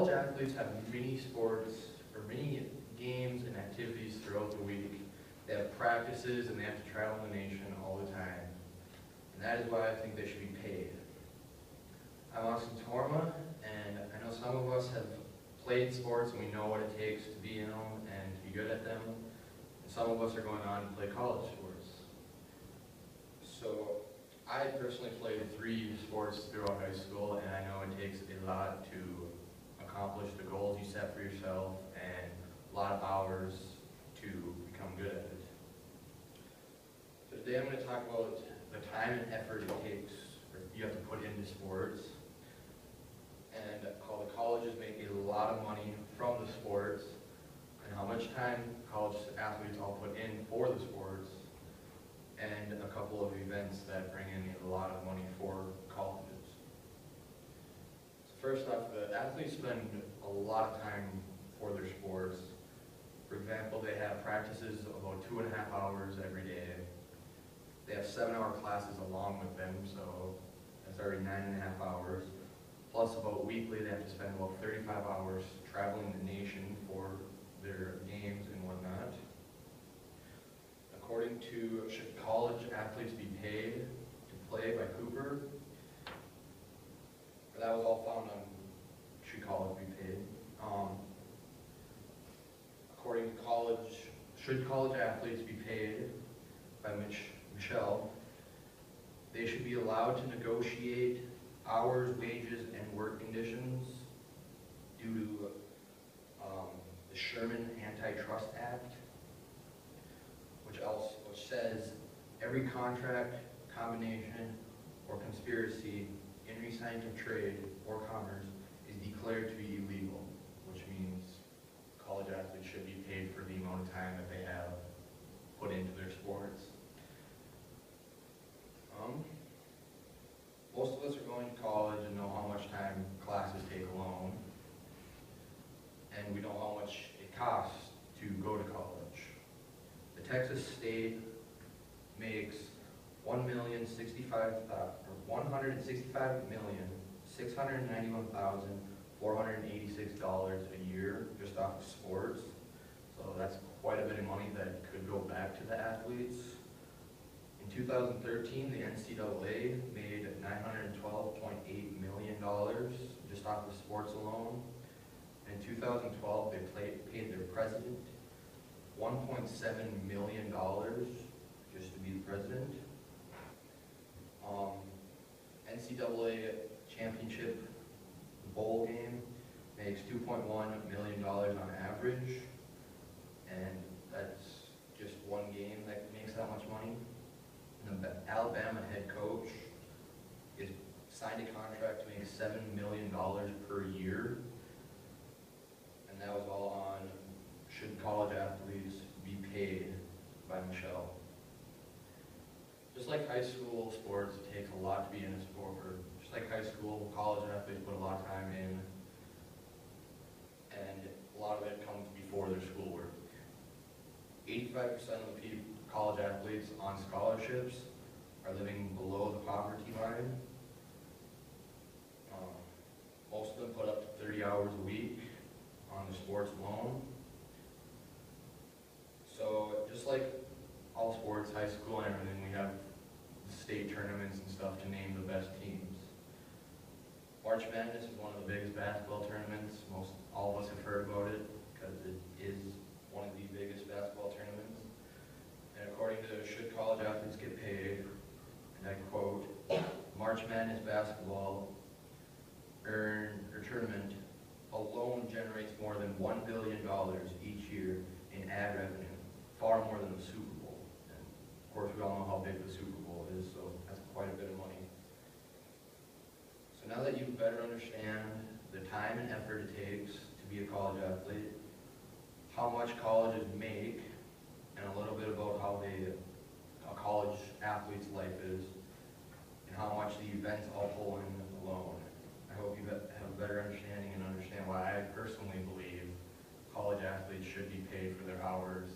college athletes have mini sports or mini games and activities throughout the week. They have practices and they have to travel the nation all the time. And that is why I think they should be paid. I'm Austin Torma, and I know some of us have played sports and we know what it takes to be in them and to be good at them. And some of us are going on to play college sports. So I personally played 3 sports throughout high school, and I know it takes a lot to accomplish the goals you set for yourself and a lot of hours to become good at it. So today I'm going to talk about the time and effort it takes, or you have to put into sports, and how the colleges make a lot of money from the sports, and how much time college athletes all put in for the sports, and a couple of events that bring in a lot of money for colleges. So first off, the athletes spend a lot of time for their sports. For example, they have practices about 2.5 hours every day. They have 7-hour classes along with them, so that's already 9.5 hours. Plus about weekly, they have to spend about 35 hours traveling the nation for their games and whatnot. According to Should College Athletes Be Paid to Play by Cooper, that was all found on Should College Be Paid. According to Should College Athletes Be Paid by Michelle, they should be allowed to negotiate hours, wages, and work conditions due to the Sherman Antitrust Act, which says every contract, combination, or conspiracy in any kind of trade or commerce is declared to be illegal, which means college athletes should be paid for the amount of time that they have put into their sports. Most of us are going to college and know how much time classes take alone, and we know how much it costs to go to college. The Texas state makes $1,665,691,486 a year just off of sports. So that's quite a bit of money that could go back to the athletes. In 2013, the NCAA made $912.8 million just off of sports alone. In 2012, they paid their president $1.7 million just to be the president. NCAA championship bowl game makes $2.1 million on average, and that's just one game that makes that much money. And the Alabama head coach is signed a contract to make $7 million per year, and that was all on Should College Athletes Be Paid by Michelle. Just like high school sports, it takes a lot to be in a sport. Just like high school, college athletes put a lot of time in, and a lot of it comes before their schoolwork. 85% of the college athletes on scholarships are living below the poverty line. Most of them put up to 30 hours a week on the sports alone. So just like all sports, high school and everything, we have state tournaments and stuff to name the best teams. March Madness is one of the biggest basketball tournaments. All of us have heard about it because it is one of the biggest basketball tournaments. And according to Should College Athletes Get Paid, and I quote, March Madness basketball tournament alone generates more than $1 billion each year in ad revenue, far more than the Super Bowl. And of course, we all know how big the Super Bowl is, so that's quite a bit of money. So now that you better understand the time and effort it takes to be a college athlete, how much colleges make, and a little bit about how a college athlete's life is, and how much the events all pull in alone. I hope you have a better understanding and understand why I personally believe college athletes should be paid for their hours